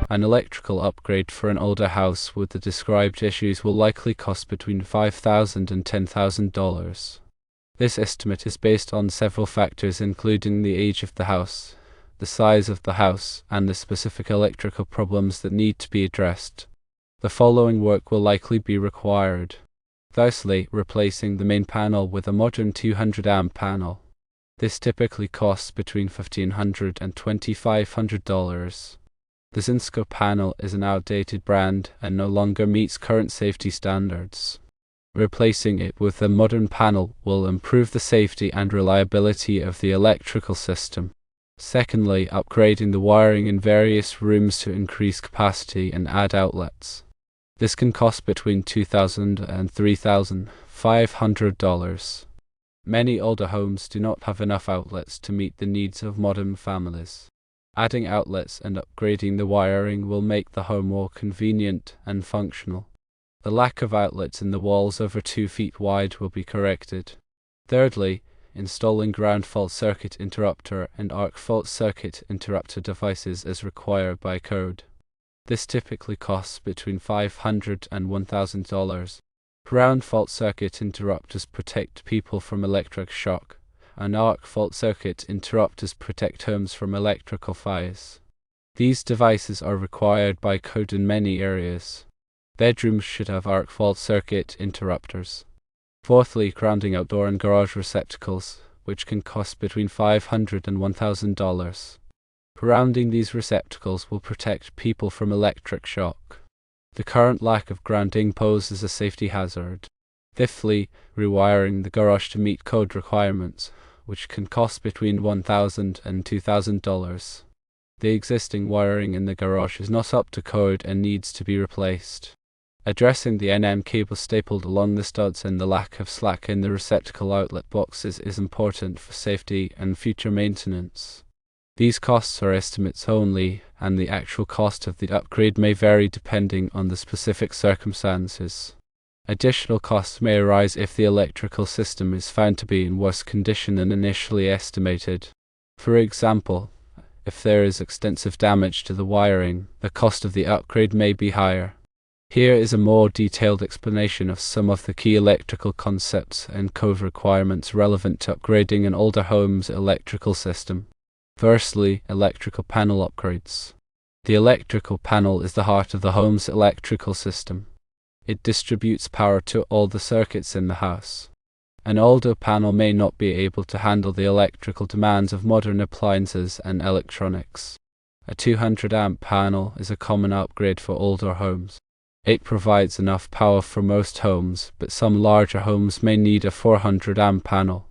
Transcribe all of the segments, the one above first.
An electrical upgrade for an older house with the described issues will likely cost between $5,000 and $10,000. This estimate is based on several factors including the age of the house, the size of the house, and the specific electrical problems that need to be addressed. The following work will likely be required. Firstly, replacing the main panel with a modern 200 amp panel. This typically costs between $1,500 and $2,500. The Zinsco panel is an outdated brand and no longer meets current safety standards. Replacing it with a modern panel will improve the safety and reliability of the electrical system. Secondly, upgrading the wiring in various rooms to increase capacity and add outlets. This can cost between $2,000 and $3,500. Many older homes do not have enough outlets to meet the needs of modern families. Adding outlets and upgrading the wiring will make the home more convenient and functional. The lack of outlets in the walls over 2 feet wide will be corrected. Thirdly, installing ground fault circuit interrupter and arc fault circuit interrupter devices is required by code. This typically costs between $500 and $1,000. Ground fault circuit interrupters protect people from electric shock, and arc fault circuit interrupters protect homes from electrical fires. These devices are required by code in many areas. Bedrooms should have arc fault circuit interrupters. Fourthly, grounding outdoor and garage receptacles, which can cost between $500 and $1,000. Grounding these receptacles will protect people from electric shock. The current lack of grounding poses a safety hazard. Fifthly, rewiring the garage to meet code requirements, which can cost between $1,000 and $2,000. The existing wiring in the garage is not up to code and needs to be replaced. Addressing the NM cable stapled along the studs and the lack of slack in the receptacle outlet boxes is important for safety and future maintenance. These costs are estimates only, and the actual cost of the upgrade may vary depending on the specific circumstances. Additional costs may arise if the electrical system is found to be in worse condition than initially estimated. For example, if there is extensive damage to the wiring, the cost of the upgrade may be higher. Here is a more detailed explanation of some of the key electrical concepts and code requirements relevant to upgrading an older home's electrical system. Firstly, electrical panel upgrades. The electrical panel is the heart of the home's electrical system. It distributes power to all the circuits in the house. An older panel may not be able to handle the electrical demands of modern appliances and electronics. A 200 amp panel is a common upgrade for older homes. It provides enough power for most homes, but some larger homes may need a 400 amp panel.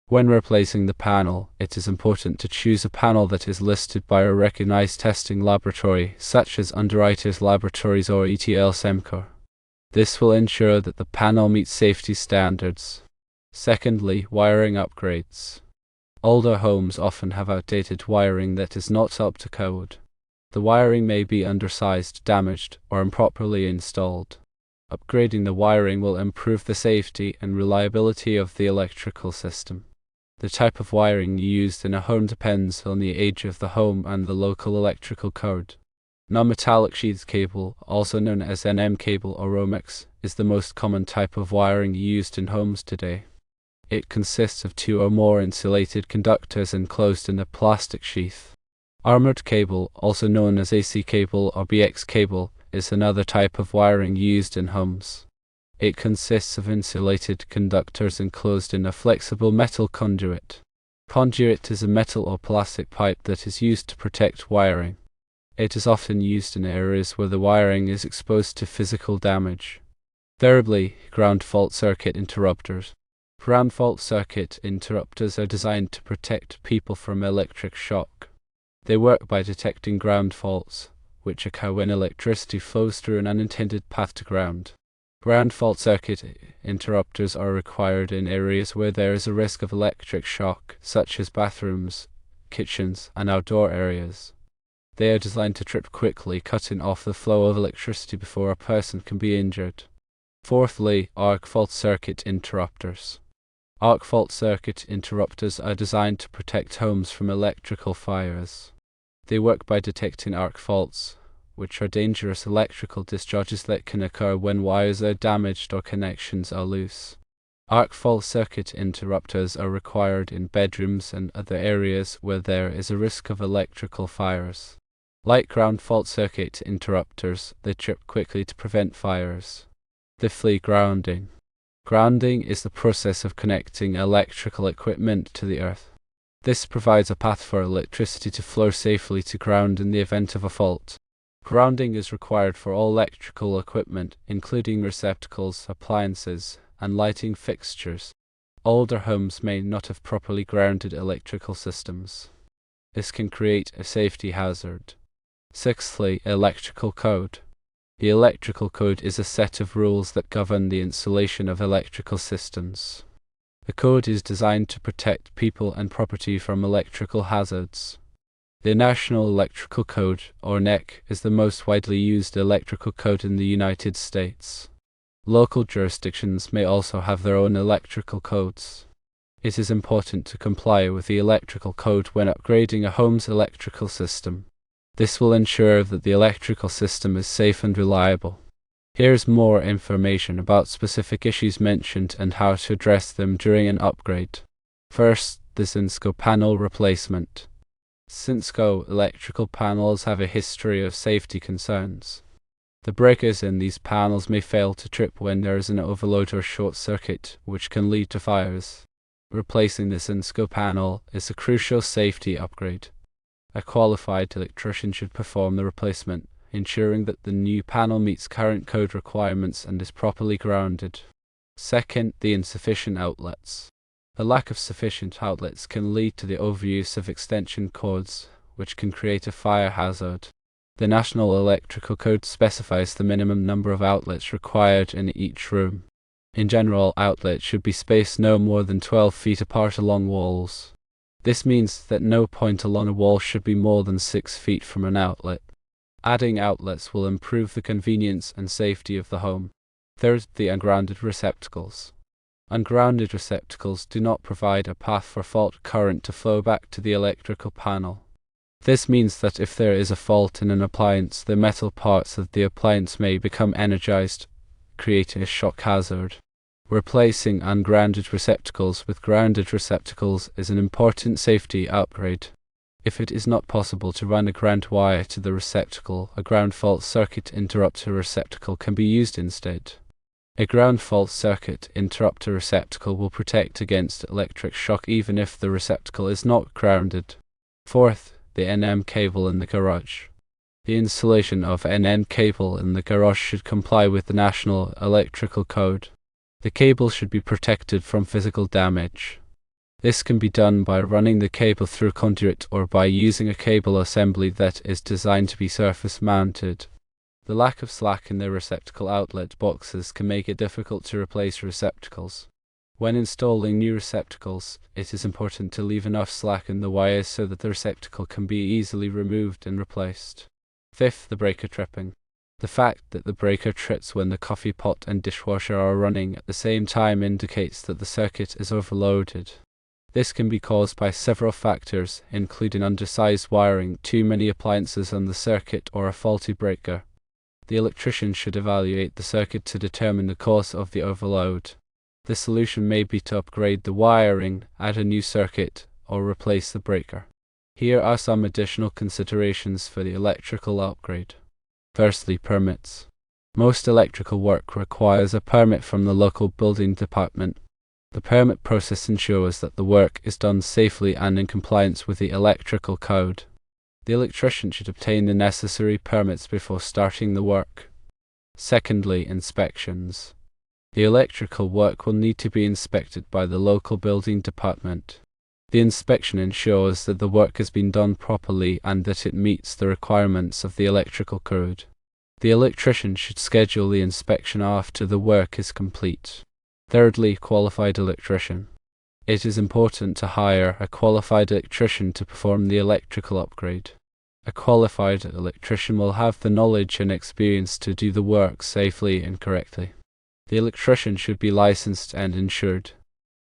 When replacing the panel, it is important to choose a panel that is listed by a recognized testing laboratory, such as Underwriters Laboratories or ETL Semcor. This will ensure that the panel meets safety standards. Secondly, wiring upgrades. Older homes often have outdated wiring that is not up to code. The wiring may be undersized, damaged, or improperly installed. Upgrading the wiring will improve the safety and reliability of the electrical system. The type of wiring used in a home depends on the age of the home and the local electrical code. Non-metallic sheath cable, also known as NM cable or Romex, is the most common type of wiring used in homes today. It consists of 2 or more insulated conductors enclosed in a plastic sheath. Armored cable, also known as AC cable or BX cable, is another type of wiring used in homes. It consists of insulated conductors enclosed in a flexible metal conduit. Conduit is a metal or plastic pipe that is used to protect wiring. It is often used in areas where the wiring is exposed to physical damage. Thirdly, ground fault circuit interrupters. Ground fault circuit interrupters are designed to protect people from electric shock. They work by detecting ground faults, which occur when electricity flows through an unintended path to ground. Ground fault circuit interrupters are required in areas where there is a risk of electric shock, such as bathrooms, kitchens, and outdoor areas. They are designed to trip quickly, cutting off the flow of electricity before a person can be injured. Fourthly, arc fault circuit interrupters. Arc fault circuit interrupters are designed to protect homes from electrical fires. They work by detecting arc faults, which are dangerous electrical discharges that can occur when wires are damaged or connections are loose. Arc fault circuit interrupters are required in bedrooms and other areas where there is a risk of electrical fires. Like ground fault circuit interrupters, they trip quickly to prevent fires. Fifthly, grounding. Grounding is the process of connecting electrical equipment to the earth. This provides a path for electricity to flow safely to ground in the event of a fault. Grounding is required for all electrical equipment, including receptacles, appliances, and lighting fixtures. Older homes may not have properly grounded electrical systems. This can create a safety hazard. Sixthly, electrical code. The electrical code is a set of rules that govern the installation of electrical systems. The code is designed to protect people and property from electrical hazards. The National Electrical Code, or NEC, is the most widely used electrical code in the United States. Local jurisdictions may also have their own electrical codes. It is important to comply with the electrical code when upgrading a home's electrical system. This will ensure that the electrical system is safe and reliable. Here's more information about specific issues mentioned and how to address them during an upgrade. First, the Cisco panel replacement. Cisco electrical panels have a history of safety concerns. The breakers in these panels may fail to trip when there is an overload or short circuit, which can lead to fires. Replacing the Cisco panel is a crucial safety upgrade. A qualified electrician should perform the replacement, ensuring that the new panel meets current code requirements and is properly grounded. Second, the insufficient outlets. The lack of sufficient outlets can lead to the overuse of extension cords, which can create a fire hazard. The National Electrical Code specifies the minimum number of outlets required in each room. In general, outlets should be spaced no more than 12 feet apart along walls. This means that no point along a wall should be more than 6 feet from an outlet. Adding outlets will improve the convenience and safety of the home. Third, the ungrounded receptacles. Ungrounded receptacles do not provide a path for fault current to flow back to the electrical panel. This means that if there is a fault in an appliance, the metal parts of the appliance may become energized, creating a shock hazard. Replacing ungrounded receptacles with grounded receptacles is an important safety upgrade. If it is not possible to run a ground wire to the receptacle, a ground fault circuit interrupter receptacle can be used instead. A ground fault circuit interrupter receptacle will protect against electric shock even if the receptacle is not grounded. Fourth, the NM cable in the garage. The installation of NM cable in the garage should comply with the National Electrical Code. The cable should be protected from physical damage. This can be done by running the cable through conduit or by using a cable assembly that is designed to be surface mounted. The lack of slack in the receptacle outlet boxes can make it difficult to replace receptacles. When installing new receptacles, it is important to leave enough slack in the wires so that the receptacle can be easily removed and replaced. Fifth, the breaker tripping. The fact that the breaker trips when the coffee pot and dishwasher are running at the same time indicates that the circuit is overloaded. This can be caused by several factors, including undersized wiring, too many appliances on the circuit, or a faulty breaker. The electrician should evaluate the circuit to determine the cause of the overload. The solution may be to upgrade the wiring, add a new circuit, or replace the breaker. Here are some additional considerations for the electrical upgrade. Firstly, permits. Most electrical work requires a permit from the local building department. The permit process ensures that the work is done safely and in compliance with the electrical code. The electrician should obtain the necessary permits before starting the work. Secondly, inspections. The electrical work will need to be inspected by the local building department. The inspection ensures that the work has been done properly and that it meets the requirements of the electrical code. The electrician should schedule the inspection after the work is complete. Thirdly, qualified electrician. It is important to hire a qualified electrician to perform the electrical upgrade. A qualified electrician will have the knowledge and experience to do the work safely and correctly. The electrician should be licensed and insured.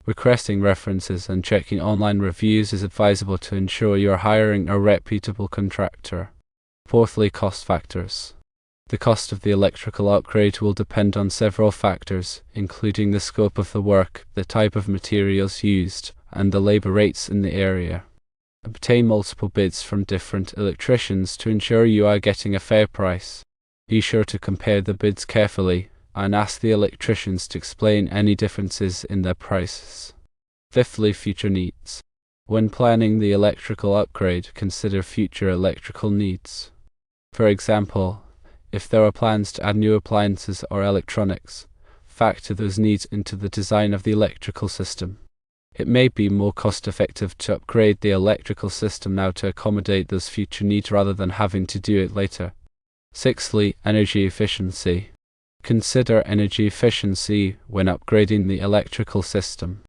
Requesting references and checking online reviews is advisable to ensure you are hiring a reputable contractor. Fourthly, cost factors. The cost of the electrical upgrade will depend on several factors, including the scope of the work, the type of materials used, and the labor rates in the area. Obtain multiple bids from different electricians to ensure you are getting a fair price. Be sure to compare the bids carefully and ask the electricians to explain any differences in their prices. Fifthly, future needs. When planning the electrical upgrade, consider future electrical needs. For example, if there are plans to add new appliances or electronics, factor those needs into the design of the electrical system. It may be more cost-effective to upgrade the electrical system now to accommodate those future needs rather than having to do it later. Sixthly, energy efficiency. Consider energy efficiency when upgrading the electrical system.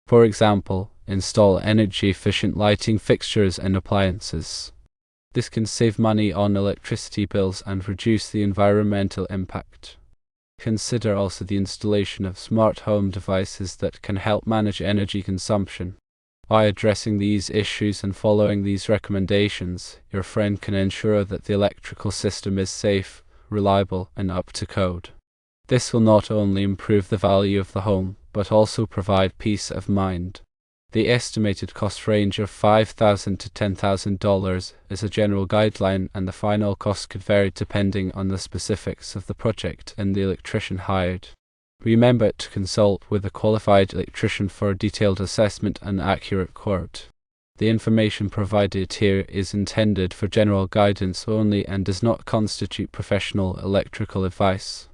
For example, install energy-efficient lighting fixtures and appliances. This can save money on electricity bills and reduce the environmental impact. Consider also the installation of smart home devices that can help manage energy consumption. By addressing these issues and following these recommendations, your friend can ensure that the electrical system is safe, reliable, and up to code. This will not only improve the value of the home, but also provide peace of mind. The estimated cost range of $5,000 to $10,000 is a general guideline, and the final cost could vary depending on the specifics of the project and the electrician hired. Remember to consult with a qualified electrician for a detailed assessment and accurate quote. The information provided here is intended for general guidance only and does not constitute professional electrical advice.